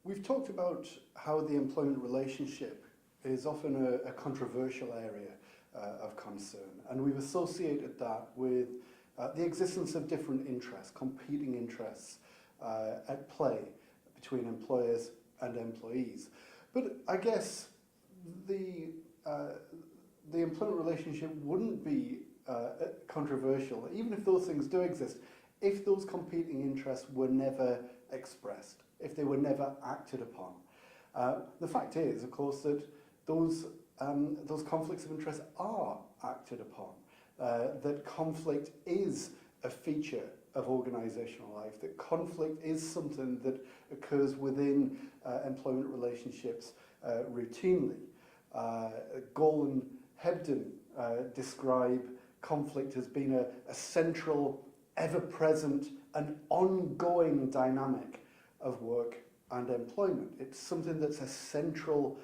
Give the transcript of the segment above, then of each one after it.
We've talked about how the employment relationship is often a controversial area of concern, and we've associated that with the existence of different interests, competing interests at play between employers and employees. But I guess the employment relationship wouldn't be controversial, even if those things do exist, if those competing interests were never expressed, if they were never acted upon. The fact is, of course, that those conflicts of interest are acted upon, that conflict is a feature of organisational life, that conflict is something that occurs within employment relationships routinely. Gall and Hebden describe conflict as being a central, ever-present and ongoing dynamic of work and employment. It's something that's a central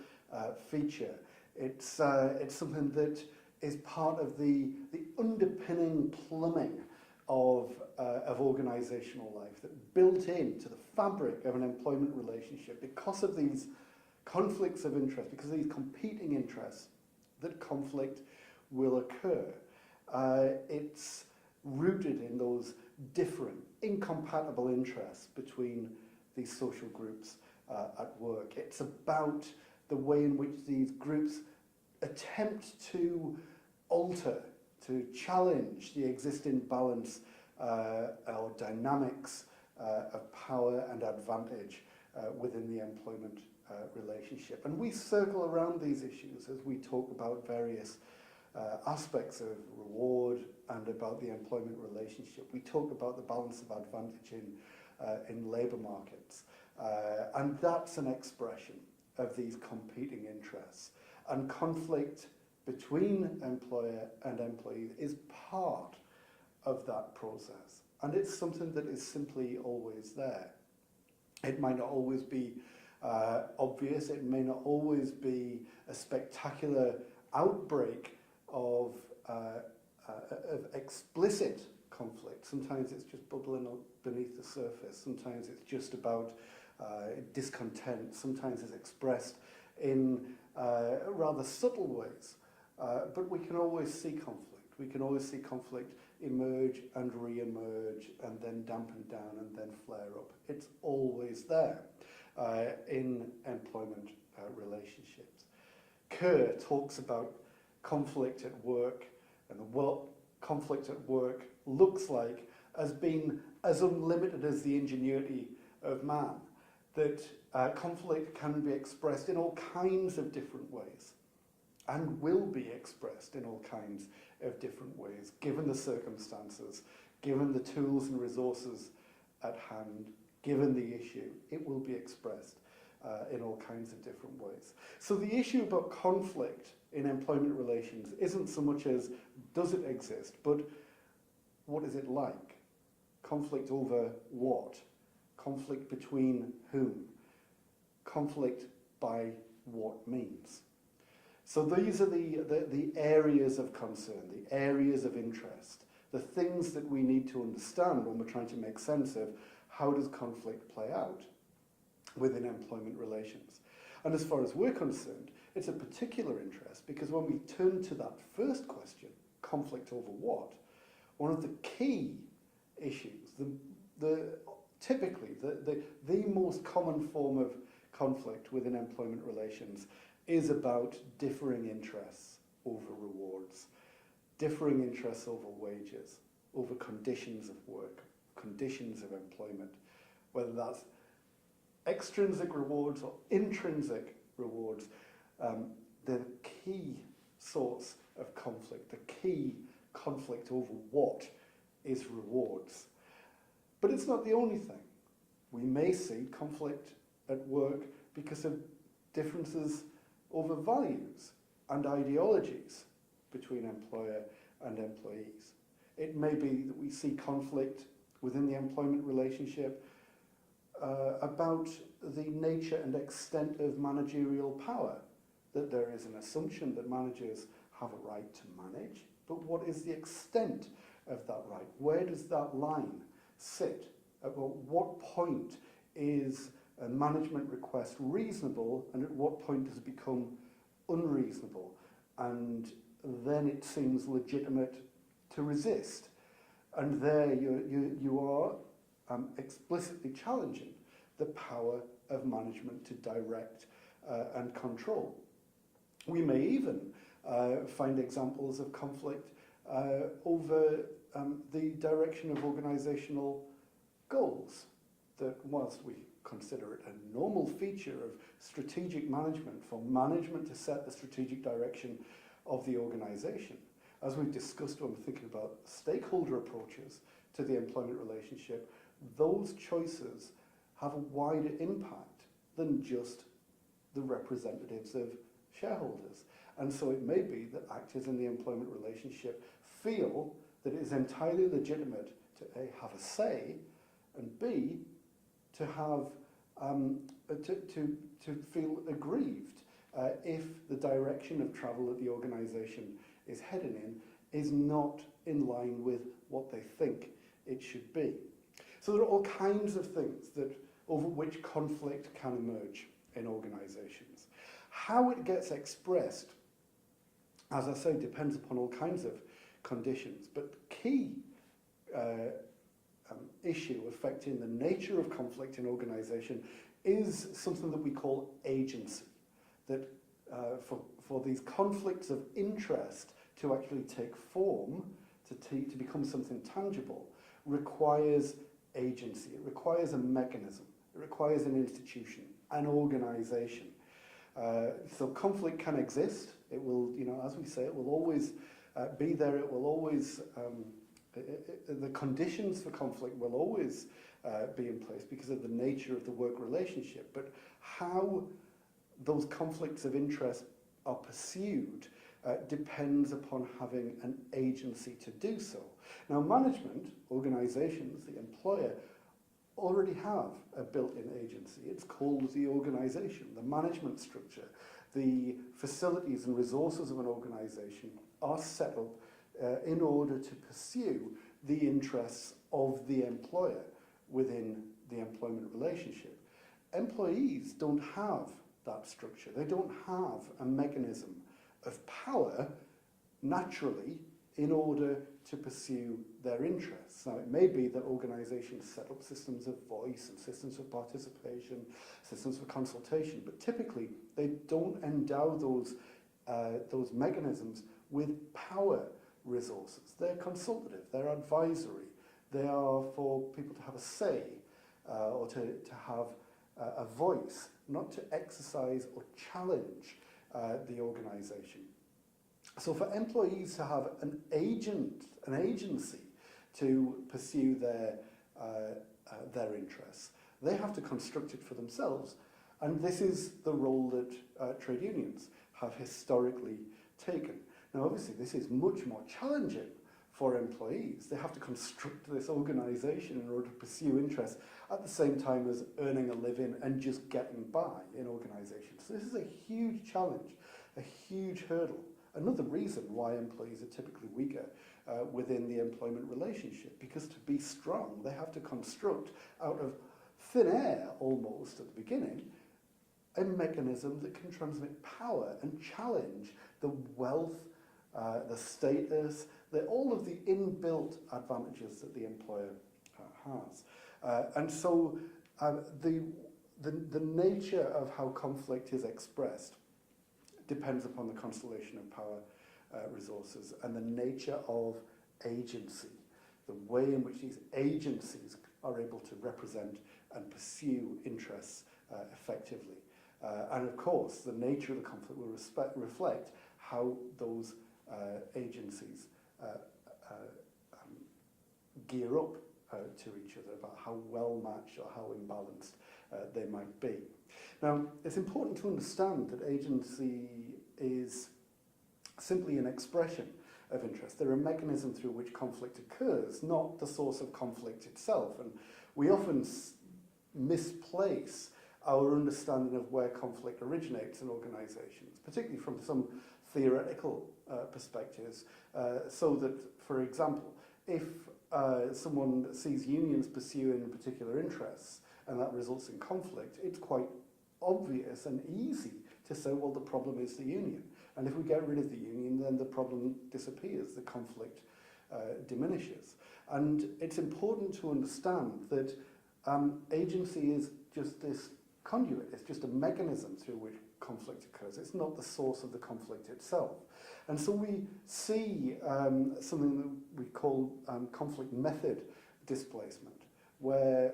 feature. It's something that is part of the underpinning plumbing of organisational life, that built into the fabric of an employment relationship, because of these conflicts of interest, because of these competing interests, that conflict will occur. It's rooted in those different, incompatible interests between these social groups at work. It's about the way in which these groups attempt to alter, to challenge the existing balance or dynamics of power and advantage within the employment relationship. And we circle around these issues as we talk about various aspects of reward and about the employment relationship. We talk about the balance of advantage in labour markets, and that's an expression of these competing interests. And conflict between employer and employee is part of that process, and it's something that is simply always there. It might not always be obvious, it may not always be a spectacular outbreak of explicit conflict. Sometimes it's just bubbling up beneath the surface. Sometimes it's just about discontent. Sometimes it's expressed in rather subtle ways. But we can always see conflict. We can always see conflict emerge and re-emerge and then dampen down and then flare up. It's always there in employment relationships. Kerr talks about conflict at work and what conflict at work looks like as being as unlimited as the ingenuity of man, that conflict can be expressed in all kinds of different ways and will be expressed in all kinds of different ways, given the circumstances, given the tools and resources at hand, given the issue. It will be expressed in all kinds of different ways. So the issue about conflict in employment relations isn't so much as does it exist, but what is it like? Conflict over what? Conflict between whom? Conflict by what means? So these are the areas of concern, the areas of interest, the things that we need to understand when we're trying to make sense of how does conflict play out within employment relations. And as far as we're concerned, it's a particular interest because when we turn to that first question, conflict over what, one of the key issues, typically the most common form of conflict within employment relations is about differing interests over rewards, differing interests over wages, over conditions of work, conditions of employment, whether that's extrinsic rewards or intrinsic rewards. The key source of conflict, the key conflict over what is rewards. But it's not the only thing. We may see conflict at work because of differences over values and ideologies between employer and employees. It may be that we see conflict within the employment relationship about the nature and extent of managerial power, that there is an assumption that managers have a right to manage, but what is the extent of that right? Where does that line sit? At what point is a management request reasonable, and at what point does it become unreasonable? And then it seems legitimate to resist. And there you are explicitly challenging the power of management to direct and control. We may even find examples of conflict over the direction of organisational goals, that whilst we consider it a normal feature of strategic management for management to set the strategic direction of the organisation, as we've discussed when we're thinking about stakeholder approaches to the employment relationship, those choices have a wider impact than just the representatives of shareholders. And so it may be that actors in the employment relationship feel that it is entirely legitimate to A, have a say, and B, to have to feel aggrieved if the direction of travel that the organisation is heading in is not in line with what they think it should be. So there are all kinds of things that over which conflict can emerge in organisations. How it gets expressed, as I say, depends upon all kinds of conditions, but the key issue affecting the nature of conflict in organisation is something that we call agency. That for these conflicts of interest to actually take form, to become something tangible, requires agency. It requires a mechanism. It requires an institution, an organisation. So conflict can exist. It will, as we say, it will always be there. It will always, the conditions for conflict will always be in place because of the nature of the work relationship. But how those conflicts of interest are pursued depends upon having an agency to do so. Now, management, organisations, the employer, already have a built-in agency. It's called the organisation, the management structure. The facilities and resources of an organisation are set up in order to pursue the interests of the employer within the employment relationship. Employees don't have that structure. They don't have a mechanism of power naturally in order to pursue their interests. Now, it may be that organisations set up systems of voice and systems of participation, systems of consultation, but typically they don't endow those mechanisms with power resources. They're consultative, they're advisory, they are for people to have a say or to have a voice, not to exercise or challenge the organisation. So for employees to have an agency to pursue their interests, they have to construct it for themselves. And this is the role that trade unions have historically taken. Now, obviously, this is much more challenging for employees. They have to construct this organisation in order to pursue interests at the same time as earning a living and just getting by in organisations. So this is a huge challenge, a huge hurdle. Another reason why employees are typically weaker within the employment relationship, because to be strong, they have to construct out of thin air almost at the beginning a mechanism that can transmit power and challenge the wealth, the status, all of the inbuilt advantages that the employer has. And so the nature of how conflict is expressed depends upon the constellation of power resources and the nature of agency, the way in which these agencies are able to represent and pursue interests effectively. And of course, the nature of the conflict will reflect how those agencies gear up to each other, about how well matched or how imbalanced they might be. Now, it's important to understand that agency is simply an expression of interest. They're a mechanism through which conflict occurs, not the source of conflict itself. And we often misplace our understanding of where conflict originates in organisations, particularly from some theoretical perspectives, so that, for example, if someone sees unions pursuing particular interests and that results in conflict, it's quite obvious and easy to say, well, the problem is the union. And if we get rid of the union, then the problem disappears, the conflict diminishes. And it's important to understand that agency is just this conduit, it's just a mechanism through which conflict occurs. It's not the source of the conflict itself. And so we see something that we call conflict method displacement, whereby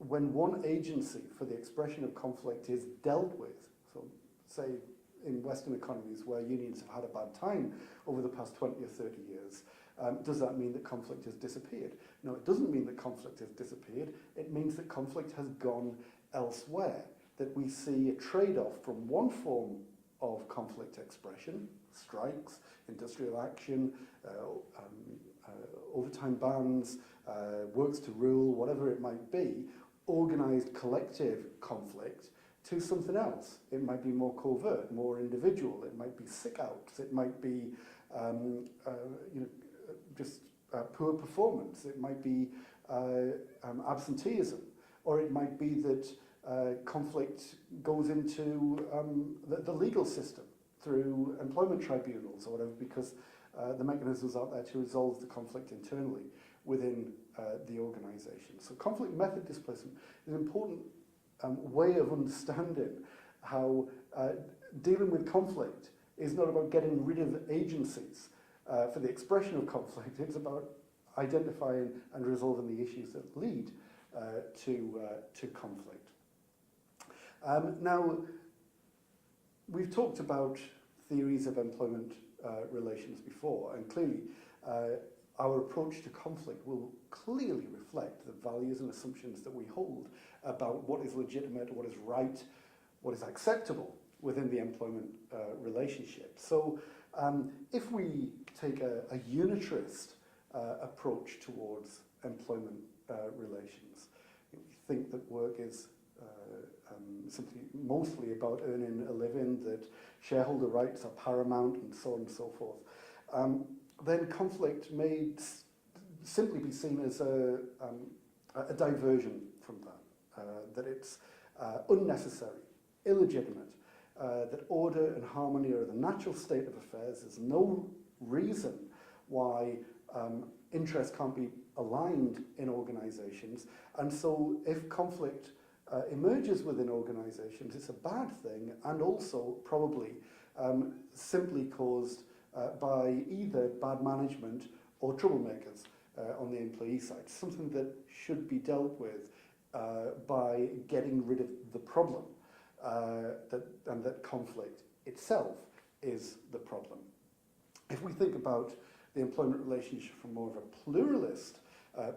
when one agency for the expression of conflict is dealt with, so say in Western economies where unions have had a bad time over the past 20 or 30 years, does that mean that conflict has disappeared? No, it doesn't mean that conflict has disappeared. It means that conflict has gone elsewhere, that we see a trade-off from one form of conflict expression, strikes, industrial action, overtime bans, works to rule, whatever it might be, organised collective conflict, to something else. It might be more covert, more individual. It might be sick outs. It might be just poor performance. It might be absenteeism, or it might be that conflict goes into the legal system through employment tribunals or whatever, because the mechanisms out there to resolve the conflict internally within the organisation. So conflict method displacement is an important way of understanding how dealing with conflict is not about getting rid of agencies for the expression of conflict. It's about identifying and resolving the issues that lead to conflict. Now, we've talked about theories of employment relations before, and clearly our approach to conflict will clearly reflect the values and assumptions that we hold about what is legitimate, what is right, what is acceptable within the employment relationship. So if we take a unitarist approach towards employment relations, we think that work is simply mostly about earning a living, that shareholder rights are paramount, and so on and so forth, then conflict may simply be seen as a diversion from that, that it's unnecessary, illegitimate, that order and harmony are the natural state of affairs. There's no reason why interests can't be aligned in organisations, and so if conflict emerges within organisations, it's a bad thing, and also probably simply caused by either bad management or troublemakers on the employee side, something that should be dealt with by getting rid of the problem, and that conflict itself is the problem. If we think about the employment relationship from more of a pluralist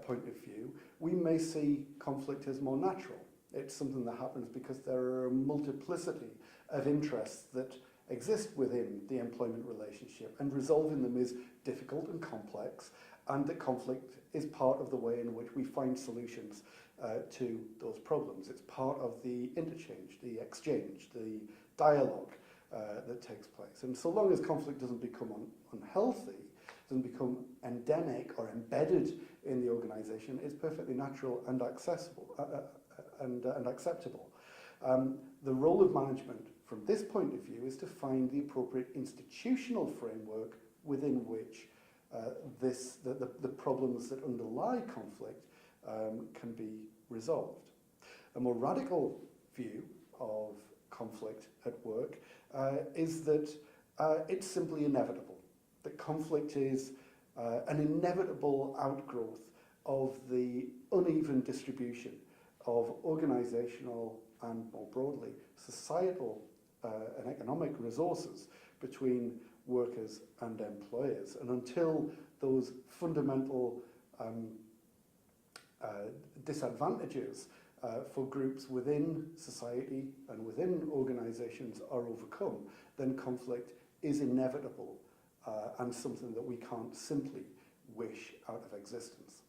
point of view, we may see conflict as more natural. It's something that happens because there are a multiplicity of interests that exist within the employment relationship, and resolving them is difficult and complex, and that conflict is part of the way in which we find solutions to those problems. It's part of the interchange, the exchange, the dialogue that takes place. And so long as conflict doesn't become unhealthy, doesn't become endemic or embedded in the organisation, it's perfectly natural and accessible and acceptable. The role of management from this point of view is to find the appropriate institutional framework within which the problems that underlie conflict can be resolved. A more radical view of conflict at work is that it's simply inevitable, that conflict is an inevitable outgrowth of the uneven distribution of organisational and, more broadly, societal and economic resources between workers and employers. And until those fundamental disadvantages for groups within society and within organisations are overcome, then conflict is inevitable and something that we can't simply wish out of existence.